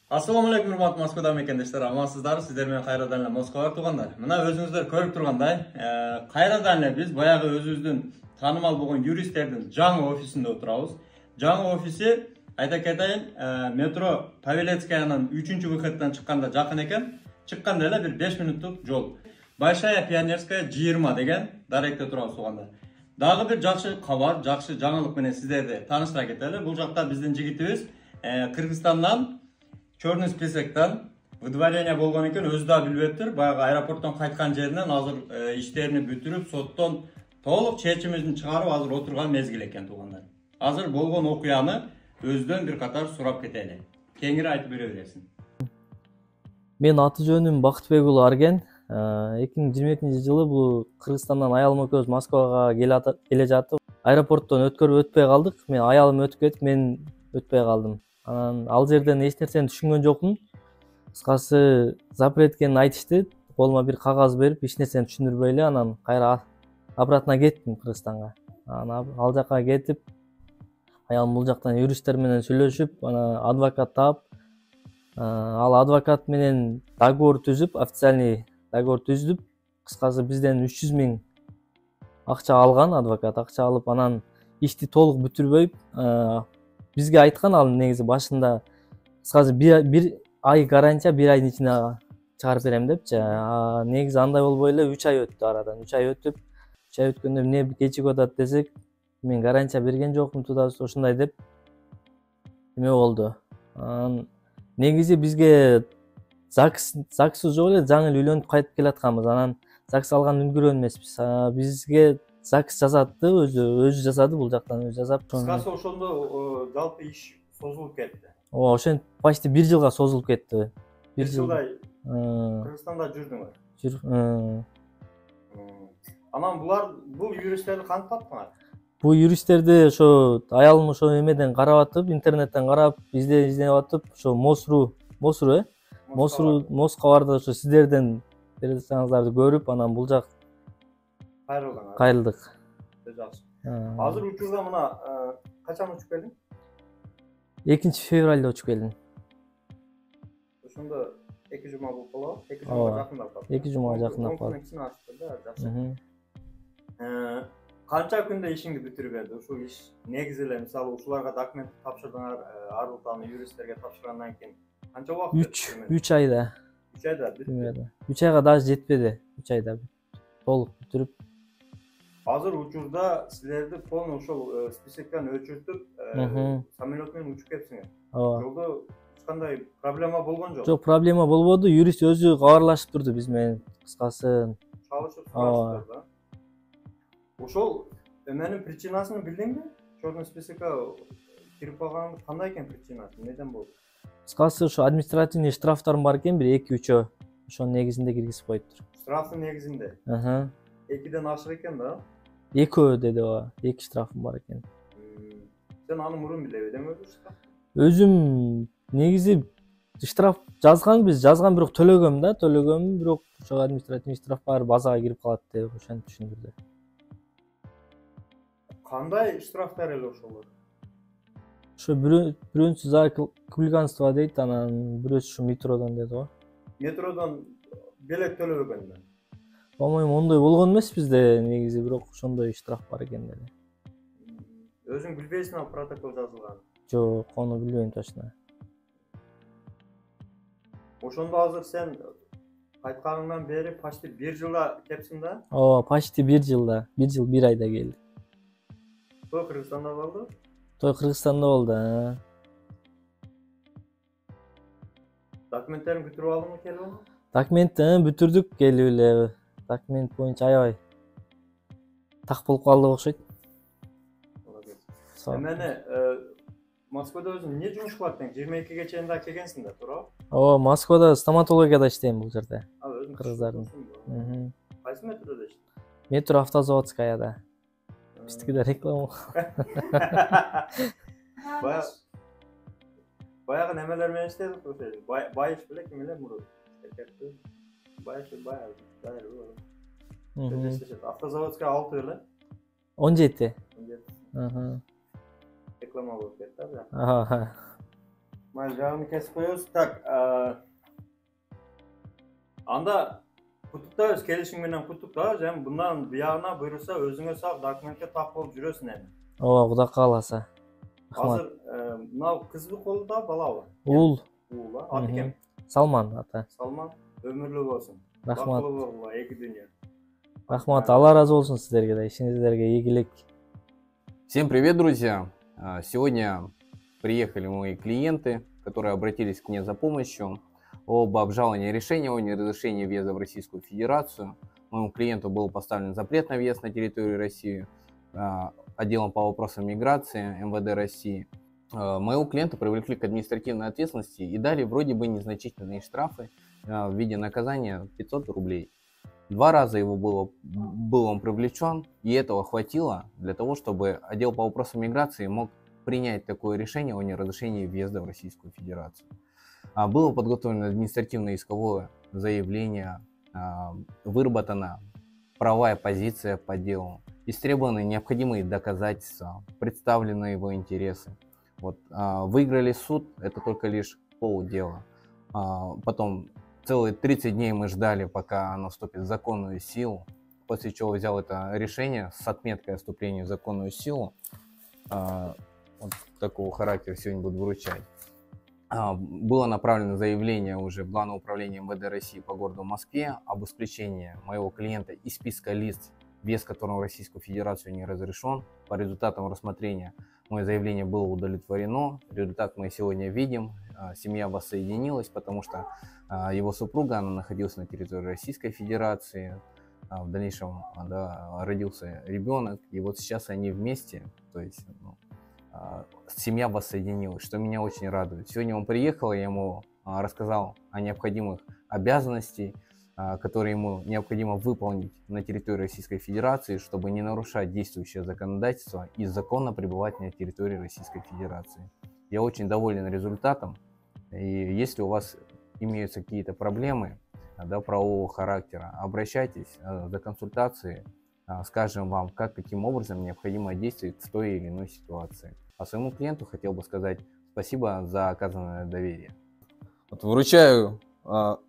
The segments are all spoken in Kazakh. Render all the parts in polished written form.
Assalamu alaikum hurmatly Moskvada mekendештер, амансыздар, сиздер менен кайрадан эле Москвага тургандар. Мына өзүңүздөр көрүп тургандай, кайрадан эле биз баягы өзүбүздүн таанымал болгон юристтердин жаңы офисинде отурабыз. Жаңы офиси айта кетейин, метро Павелецкаянын 3-выходтан чыкканда жакын экен. Чыкканда эле бир 5 мүнөттүк жол. Большая Пионерская 20 деген даректе турабыз туганда. Дагы бир жакшы кабар, жакшы жаңылык менен сиздерди тааныштыра кетели. Бул жакта биздин жигитибиз Кыргызстандан Черный списоктан выдворение болгон экен, өзү да билбептир. Баягы аэропорттон кайткан жеринен азыр иштерин бүтүрүп, соттон толук чечимин чыгарып азыр отурган мезгил экен туугандар. Азыр болгон окуяны өзүдөн бир катар сурап кетели. Кеңири айтып бере бересиң. Мен аты жөнүм Бакытбек уулу Арген. 2022-жылы бул Кыргызстандан аялым экөөбүз Москвага келе жатып, аэропорттон өткөрүп өтпөй калдык. Мен аялым өтүп кетип, мен өтпөй калдым. Ал жерден эч нерсени түшүнгөн жокмун. Кыскасы запрет экенин айтышты. Колума бир кагаз берип, эч нерсени түшүндүрбөй эле анан кайра обратно кеттим Кыргызстанга. Ал жака кетип, аялым бул жактан юристтер менен сүйлөшүп, адвокат таап, ал адвокат менен договор түзүп, официальный договор түздүп, кыскасы бизден 300 000 акча алган адвокат, акча алып, анан ишти толук бүтүрбөй, бизге айткан ал негизи башында, кыскасы бир ай гарантия, бир айдын ичинде чыгарып берем депчи. Негизи андай болбой эле 3 ай өттү арадан. 3 ай өтүп, 3 ай өткөндө эмне кечигип атат десек, мен гарантия берген жокмун, туда ушундай деп эме болду. Негизи бизге ЗАГС жок эле, жаңы эле үйлөнүп кайтып келатканбыз. Анан ЗАГС алган үлгүрөн эмеспиз. Бизге ЗАГС жасатты, өзү жасады, бул жактан өзү жасап. Кыскасы ошондо жалпы иш созулуп кетти. Ошентип почти 1 жылга созулуп кетти. 1 жылдай Кыргызстанда жүрдүңөр. Анан бул юристтерди кантип таптыңар? Бул юристтерди ошо аялым ошо эмеден карап атып, интернеттен карап, издеп атып, ошо Москабарда ошо сиздерден берсеңиздерди көрүп, анан бул жак кайрылдык. Жакшы. Азыр учурда мына качан учуп келдиң? 2-февралда учуп келдим. Ошондо 2 жума болуп калабы? 2 жумага жакындап калды. 2 жумага жакындап калды. Жакшы. Канча күндө ишиңди бүтүрүп, ушул иш негизи эле мисалы ушуларга документ тапшырдыңар, ар бутаны юристтерге тапшыргандан кийин канча убакыт? 3 айда. 3 айда бүтүрдү. 3 айга даже жетпеди. 3 айда толук бүтүрүп. Азыр учурда силерди полный ошол списоктон өчүртүп, самолет менен учуп кетсиңер. Жолдо эч кандай проблема болгон жок? Жок, проблема болбоду. Юрист өзү кабарлашып турду биз менен, кыскасы. Чалышып сурашты да. Ошол эменин причинасын билдиңби? Черный списокко кирип калган кандай экен причинасы? Эмнеден болду? Кыскасы ошо административный штрафтарым бар экен, бир 2-3. Ошонун негизинде киргизип коюптур. Штрафтын негизинде? 2ден ашык экен да? 2 деди, 2 штрафым бар экен. Сен аны мурун билебедиңби штраф? Өзүм негизи штраф жазган бирок төлөгөм, бирок ошо административный штраф бар, базага кирип калат деп ошентип түшүндүрдү. Кандай штрафтар эле ошолор? Ошо бирөөсү за хулиганство дейт, анан бирөөсү ушу метродон деди го. Метродон белек төлөбөгөндө? По-моему, ондой болгон эмес бизде негизи, бирок ошондой штраф бар экен деди. Өзүң билбейсиңби протокол жазылганын? Жок, аны билбейм точно. Ошондо азыр сен кайтканыңдан бери почти 1 жылда кепсиң да? Почти 1 жылда, 1 жыл 1 айда келди. Той Кыргызстанда болду? Той Кыргызстанда болду. Документтерин бүтүрүп алдыңбы, келип? Документти бүтүрдүк, келип эле. Документ боюнча аябай так болуп калдык окшойт. Эмени Москвада өзүң эмне жумуш кылат экен? 22-ге чейин да келгенсиң да, туурабы? Москвада стоматологияда иштейм бул жерде. Кыргыздардын. Кайсы метрода иштейсиң? Метро Автозаводскаяда. Биздики да реклама. Баягы немелер менен иштедик ошо. Байыш беле ким эле мурун? Байыш. Автозаводская 6 беле? 17. Реклама болуп кетти да. Жагын kesip koyuyoruz. Так, анда куттуктайбыз, келишим менен куттуктайбыз. Эми bundan buyagына буйруса өзүңө сак документке так болуп жүрөсүң эми. Ооба, Кудай кааласа. Рахмат. Азыр мынау кызбы колунда балабы? Уул. Уул, аты ким? Салман ата. Салман, өмүрлүү болсун. Рахмат. Бактылуу болгула эки дүйнө. Рахмат. Алла разы болсун сиздерге да, ишиңиздерге ийгилик. Всем привет, друзья! Сегодня приехали мои клиенты, которые обратились ко мне за помощью об обжаловании решения о неразрешении въезда в Российскую Федерацию. Моему клиенту был поставлен запрет на въезд на территорию России отделом по вопросам миграции МВД России. Моего клиента привлекли к административной ответственности и дали вроде бы незначительные штрафы в виде наказания 500 рублей. 2 раза был он привлечен, и этого хватило для того, чтобы отдел по вопросам миграции мог принять такое решение о неразрешении въезда в Российскую Федерацию. Было подготовлено административное исковое заявление, выработана правовая позиция по делу, истребованы необходимые доказательства, представлены его интересы. Выиграли суд, это только лишь полдела. Потом целые 30 дней мы ждали, пока оно вступит в законную силу, после чего взял это решение с отметкой о вступлении в законную силу. Вот такого характера сегодня буду вручать. Было направлено заявление уже в Главное управление МВД России по городу Москве об исключении моего клиента из списка лиц, въезд которого в Российскую Федерацию не разрешен. По результатам рассмотрения мое заявление было удовлетворено. Результат мы сегодня видим. Семья воссоединилась, потому что его супруга, она находилась на территории Российской Федерации. В дальнейшем родился ребенок, и вот сейчас они вместе, то есть семья воссоединилась, что меня очень радует. Сегодня он приехал, я ему рассказал о необходимых обязанностях, которые ему необходимо выполнить на территории Российской Федерации, чтобы не нарушать действующее законодательство и законно пребывать на территории Российской Федерации. Я очень доволен результатом, и если у вас имеются какие-то проблемы правового характера, обращайтесь за консультацией, скажем вам, каким образом необходимо действовать в той или иной ситуации. А своему клиенту хотел бы сказать спасибо за оказанное доверие. Вручаю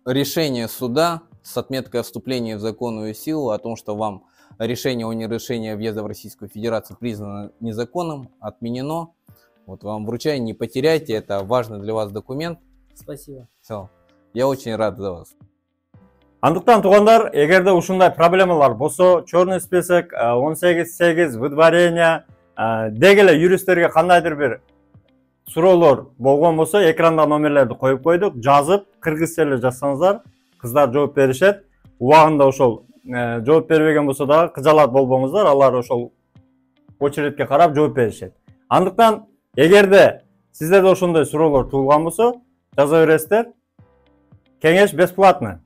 решение суда с отметкой о вступлении в законную силу о том, что вам решение о неразрешении въезда в Российскую Федерацию признано незаконным, отменено. Вам вручаю, не потеряйте, это важный для вас документ. Спасибо. Все, я очень рад за вас. Андыктан туугандар, эгерде ушундай проблемалар болсо, черный список, 18.8 выдворение, деги эле юристтерге кандайдыр бир суроолор болгон болсо, экранда номерлерди коюп койдук, жазып, кыргызча эле жазсаңыздар, кыздар жооп беришет. Убагында ошол жооп бербеген болсо дагы кыжалат болбоңуздар, алар ошол очередке карап жооп беришет. Андыктан эгерде сиздерде ошондой суроолор туулган болсо, жаза бересиздер. Кеңеш бесплатно.